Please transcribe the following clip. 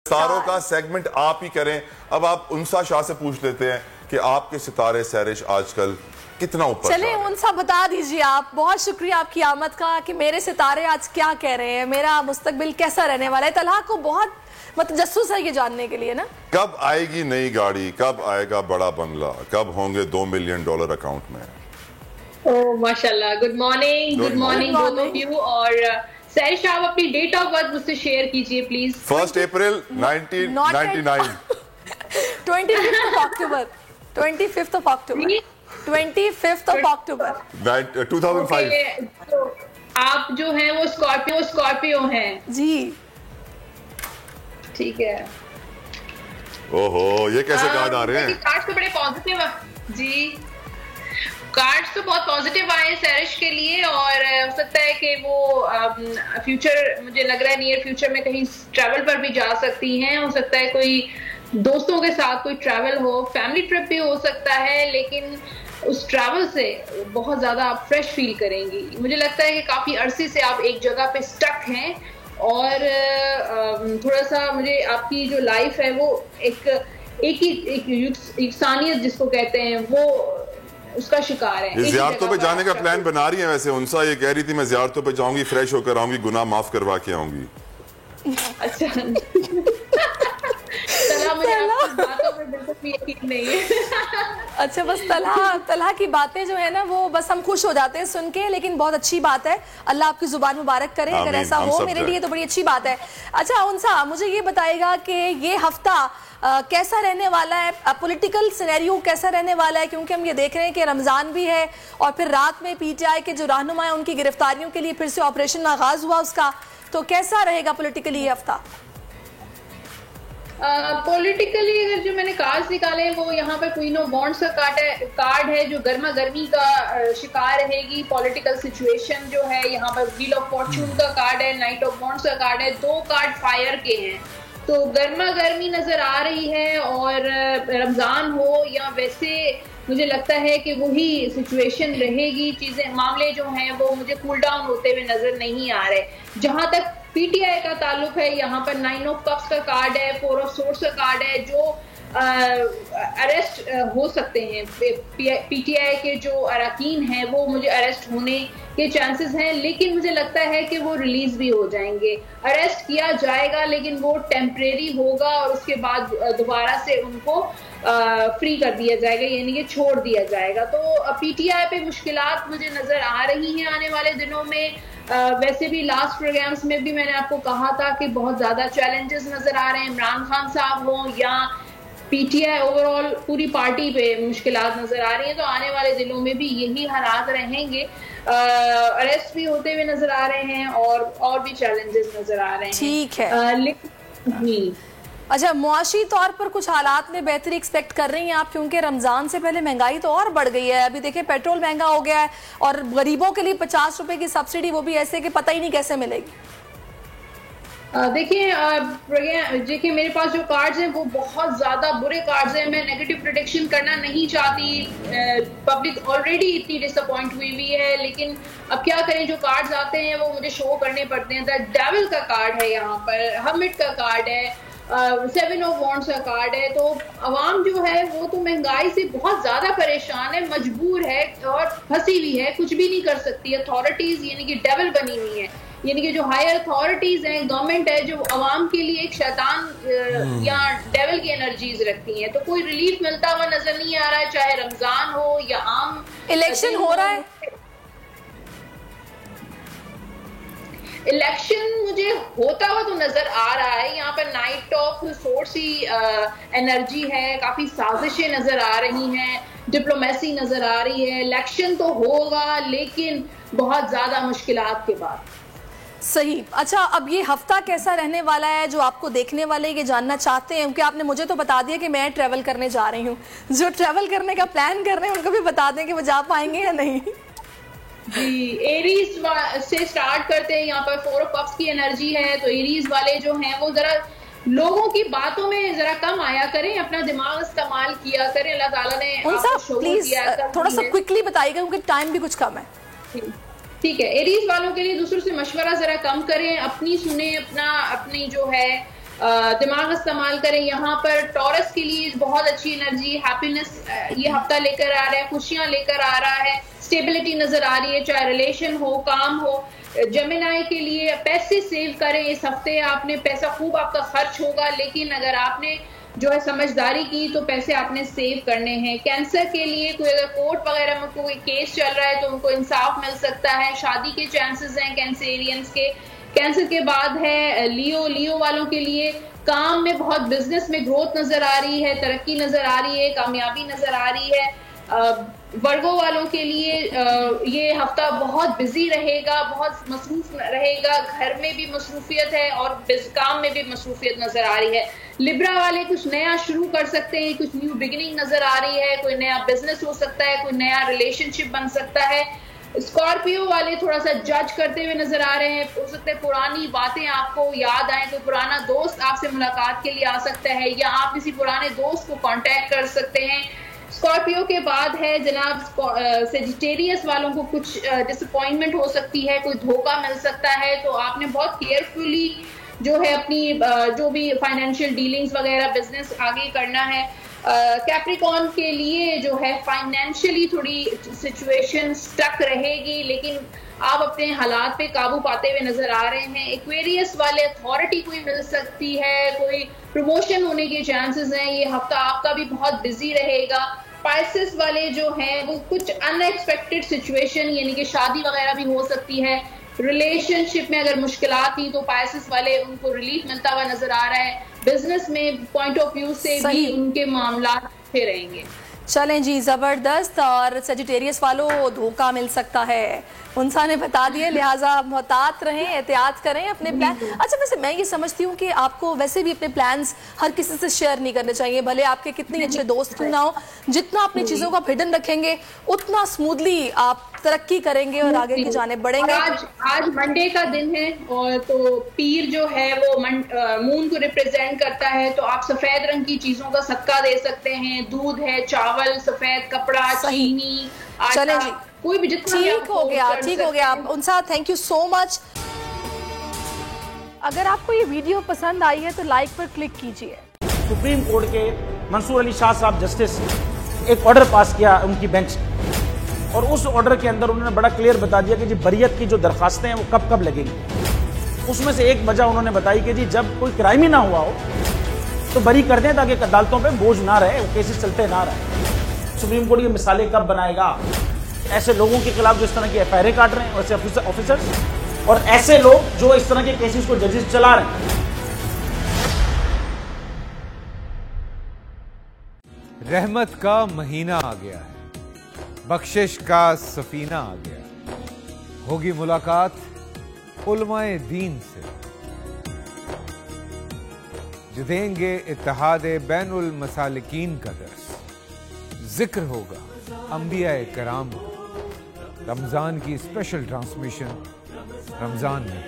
सितारों का सेगमेंट आप ही करें। अब आप उनसा शाह से पूछ लेते हैं कि आपके सितारे सैरिश आजकल कितना ऊपर। चलिए उनसा बता दीजिए आप। बहुत शुक्रिया आपकी आमद का कि मेरे सितारे आज क्या कह रहे हैं, मेरा मुस्तकबिल कैसा रहने वाला है। तलहा को बहुत जस्सूस है ये जानने के लिए ना, कब आएगी नई गाड़ी, कब आएगा बड़ा बंगला, कब होंगे $2 मिलियन अकाउंट में। ओह माशाल्लाह। Good morning both of you. और सैरिश साहब अपनी डेट ऑफ बर्थ मुझसे शेयर कीजिए प्लीज। 1 अप्रैल 1999। 25th अक्टूबर 2005। तो आप जो हैं वो स्कॉर्पियो हैं जी। ठीक है। ओहो, ये कैसे कार्ड आ रहे हैं? कार्ड्स तो बड़े पॉजिटिव जी, कार्ड्स तो बहुत पॉजिटिव आए हैं सैरिश के लिए। और हो सकता है कि वो फ्यूचर, मुझे लग रहा है नियर फ्यूचर में कहीं ट्रैवल पर भी जा सकती हैं। हो सकता है कोई दोस्तों के साथ कोई ट्रैवल हो, फैमिली ट्रिप भी हो सकता है, लेकिन उस ट्रैवल से बहुत ज्यादा आप फ्रेश फील करेंगी। मुझे लगता है कि काफी अरसे से आप एक जगह पे स्टक हैं और थोड़ा सा मुझे आपकी जो लाइफ है वो एक इंसानियत जिसको कहते हैं वो उसका शिकार है। ज़ियारतों पे जाने का प्लान बना रही है वैसे। उनसा ये कह रही थी मैं ज़ियारतों पे जाऊंगी, फ्रेश होकर आऊंगी, गुनाह माफ करवा के आऊंगी। अच्छा मुझे बातों में बिल्कुल भी यकीन नहीं है। अच्छा, बस तलहा की बातें जो है ना वो बस हम खुश हो जाते हैं सुन के, लेकिन बहुत अच्छी बात है। अल्लाह आपकी जुबान मुबारक करे अगर ऐसा हो, मेरे लिए तो बड़ी अच्छी बात है। अच्छा उनसा, मुझे ये बताएगा कि ये हफ्ता कैसा रहने वाला है, पॉलिटिकल सिनेरियो कैसा रहने वाला है, क्योंकि हम ये देख रहे हैं कि रमजान भी है और फिर रात में पीटीआई के जो रहनुमा है उनकी गिरफ्तारियों के लिए फिर से ऑपरेशन आगाज हुआ उसका, तो कैसा रहेगा पॉलिटिकली ये हफ्ता? पॉलिटिकली अगर जो मैंने कार्ड्स निकाले वो यहाँ पे क्वीन ऑफ वॉन्ड्स का कार्ड है जो गर्मा गर्मी का शिकार रहेगी। पॉलिटिकल सिचुएशन जो है यहाँ पर व्हील ऑफ फॉर्चून का कार्ड है, नाइट ऑफ वॉन्ड्स का कार्ड है। दो कार्ड फायर के हैं, तो गर्मा गर्मी नजर आ रही है। और रमजान हो या वैसे मुझे लगता है कि वही सिचुएशन रहेगी। चीजें, मामले जो हैं वो मुझे कूल डाउन होते हुए नजर नहीं आ रहे। जहां तक पीटीआई का ताल्लुक है, यहाँ पर 9 ऑफ कप्स का कार्ड है, 4 ऑफ सोर्ड्स का कार्ड है, जो अरेस्ट हो सकते हैं। पीटीआई के जो अरकान हैं वो मुझे अरेस्ट होने के चांसेस हैं, लेकिन मुझे लगता है कि वो रिलीज भी हो जाएंगे। अरेस्ट किया जाएगा लेकिन वो टेम्परेरी होगा और उसके बाद दोबारा से उनको फ्री कर दिया जाएगा, यानी कि छोड़ दिया जाएगा। तो पीटीआई पे मुश्किलात मुझे नजर आ रही हैं आने वाले दिनों में। वैसे भी लास्ट प्रोग्राम्स में भी मैंने आपको कहा था कि बहुत ज्यादा चैलेंजेस नजर आ रहे हैं, इमरान खान साहब हों या पीटीआई ओवरऑल पूरी पार्टी पे मुश्किलात नजर आ रही हैं। तो आने वाले दिनों में भी यही हालात रहेंगे। अरेस्ट भी होते हुए नजर आ रहे हैं और भी चैलेंजेस नजर आ रहे हैं। ठीक है। अच्छा, मुआशी तौर पर कुछ हालात में बेहतरी एक्सपेक्ट कर रही हैं आप, क्योंकि रमजान से पहले महंगाई तो और बढ़ गई है। अभी देखिए पेट्रोल महंगा हो गया है और गरीबों के लिए 50 रुपए की सब्सिडी, वो भी ऐसे कि पता ही नहीं कैसे मिलेगी। देखिए मेरे पास जो कार्ड्स हैं वो बहुत ज्यादा बुरे कार्ड्स हैं। मैं नेगेटिव प्रेडिक्शन करना नहीं चाहती, पब्लिक ऑलरेडी इतनी डिसअपॉइंट हुई है, लेकिन अब क्या करें, जो कार्ड्स आते हैं वो मुझे शो करने पड़ते हैं। द डेविल का कार्ड है यहाँ पर, हमिट का कार्ड है, 7 ऑफ वॉन्ड्स का कार्ड है। तो अवाम जो है वो तो महंगाई से बहुत ज्यादा परेशान है, मजबूर है और फंसी हुई है, कुछ भी नहीं कर सकती। अथॉरिटीज यानी कि डेविल बनी हुई है, यानी कि जो हायर अथॉरिटीज हैं, गवर्नमेंट है, जो अवाम के लिए एक शैतान या डेविल की एनर्जीज रखती हैं। तो कोई रिलीफ मिलता हुआ नजर नहीं आ रहा है, चाहे रमजान हो या आम इलेक्शन हो रहा है। इलेक्शन मुझे होता हुआ तो नजर आ रहा है। यहाँ पर night of source he energy है, काफी साजिशें नजर आ रही हैं, डिप्लोमेसी नजर आ रही है। इलेक्शन तो होगा लेकिन बहुत ज्यादा मुश्किलात के बाद। सही। अच्छा, अब ये हफ्ता कैसा रहने वाला है जो आपको देखने वाले ये जानना चाहते हैं, क्योंकि आपने मुझे तो बता दिया कि मैं ट्रैवल करने जा रही हूँ। जो ट्रैवल करने का प्लान कर रहे हैं उनको भी बता दें कि वो जा पाएंगे या नहीं। जी, एरीज से स्टार्ट करते हैं। यहाँ पर 4 ऑफ कप्स की एनर्जी है, तो एरीज वाले जो हैं वो जरा लोगों की बातों में जरा कम आया करें, अपना दिमाग इस्तेमाल किया करें। अल्लाह ताला ने आपको प्लीज थोड़ा सा क्विकली बताइएगा क्योंकि टाइम भी कुछ कम है। ठीक है, एरीज वालों के लिए दूसरों से मशवरा जरा कम करें, अपनी सुने, अपनी जो है दिमाग इस्तेमाल करें। यहाँ पर टॉरस के लिए बहुत अच्छी एनर्जी, हैप्पीनेस ये हफ्ता लेकर आ रहा है, खुशियां लेकर आ रहा है, स्टेबिलिटी नजर आ रही है, चाहे रिलेशन हो, काम हो। जेमिनी के लिए पैसे सेव करें इस हफ्ते, आपने पैसा खूब आपका खर्च होगा, लेकिन अगर आपने जो है समझदारी की तो पैसे आपने सेव करने हैं। कैंसर के लिए कोई अगर कोर्ट वगैरह में कोई केस चल रहा है तो उनको इंसाफ मिल सकता है, शादी के चांसेस हैं कैंसेरियंस के। कैंसर के बाद है लियो वालों के लिए काम में बहुत, बिजनेस में ग्रोथ नजर आ रही है, तरक्की नजर आ रही है, कामयाबी नजर आ रही है। वर्गो वालों के लिए ये हफ्ता बहुत बिजी रहेगा, बहुत मसरूफ रहेगा, घर में भी मसरूफियत है और काम में भी मसरूफियत नजर आ रही है। लिब्रा वाले कुछ नया शुरू कर सकते हैं, कुछ न्यू बिगिनिंग नजर आ रही है, कोई नया बिजनेस हो सकता है, कोई नया रिलेशनशिप बन सकता है। स्कॉर्पियो वाले थोड़ा सा जज करते हुए नजर आ रहे हैं, हो सकता है पुरानी बातें आपको याद आए, कोई पुराना दोस्त आपसे मुलाकात के लिए आ सकता है या आप किसी पुराने दोस्त को कांटेक्ट कर सकते हैं। स्कॉर्पियो के बाद है जनाब सेजिटेरियस वालों को कुछ डिसअपॉइंटमेंट हो सकती है, कोई धोखा मिल सकता है, तो आपने बहुत केयरफुली जो है अपनी जो भी फाइनेंशियल डीलिंग्स वगैरह बिजनेस आगे करना है। कैप्रिकॉर्न के लिए जो है फाइनेंशियली थोड़ी सिचुएशन स्टक रहेगी, लेकिन आप अपने हालात पे काबू पाते हुए नजर आ रहे हैं। एक्वेरियस वाले अथॉरिटी कोई मिल सकती है, कोई प्रमोशन होने के चांसेस हैं, ये हफ्ता आपका भी बहुत बिजी रहेगा। पाइसेस वाले जो हैं वो कुछ अनएक्सपेक्टेड सिचुएशन यानी कि शादी वगैरह भी हो सकती है, रिलेशनशिप में अगर मुश्किलात थी तो पाइसेस वाले उनको रिलीफ मिलता हुआ नजर आ रहा है। बिजनेस में पॉइंट ऑफ व्यू से भी उनके मामला अच्छे रहेंगे। चलें जी, जबरदस्त। और सेजिटेरियस वालों धोखा मिल सकता है, उनसा ने बता दिए, लिहाजा मोहतात रहें, एहतियात करें अपने प्लान। अच्छा, वैसे मैं ये समझती हूँ कि आपको वैसे भी अपने प्लान्स हर किसी से शेयर नहीं करने चाहिए, भले आपके कितने अच्छे दोस्त क्यों ना हो। जितना अपनी चीजों का हिडन रखेंगे उतना स्मूथली आप तरक्की करेंगे और आगे की जाने बढ़ेंगे। आज मंडे का दिन है और तो पीर जो है वो मून को रिप्रेजेंट करता है, तो आप सफेद रंग की चीजों का सदका दे सकते हैं। दूध है, चावल, सफेद कपड़ा, चीनी, चलें जी, कोई भी जितना ठीक हो गया। उनसा थैंक यू सो मच। अगर आपको ये वीडियो पसंद आई है तो लाइक पर क्लिक कीजिए। सुप्रीम कोर्ट के मंसूर अली शाह साहब जस्टिस एक ऑर्डर पास किया उनकी बेंच, और उस ऑर्डर के अंदर उन्होंने बड़ा क्लियर बता दिया कि जी बरियत की जो दरखास्तें हैं वो कब कब लगेंगी। उसमें से एक वजह उन्होंने बताई कि जी जब कोई क्राइम ही ना हुआ हो तो बरी कर दें, ताकि अदालतों पे बोझ ना रहे, वो केसेस चलते ना रहे। सुप्रीम कोर्ट ये मिसालें कब बनाएगा ऐसे लोगों के खिलाफ जो इस तरह की एफआईआर काट रहे हैं, वैसे ऑफिसर्स, और ऐसे लोग जो इस तरह के केसेस को जजेस चला रहे हैं। रहमत का महीना आ गया है, बख्शिश का सफीना आ गया, होगी मुलाकात उलमाए दीन से, जो देंगे इत्तेहादे बैनुल मसालिकीन का दर्स, जिक्र होगा अंबियाए कराम का। रमजान की स्पेशल ट्रांसमिशन रमजान में।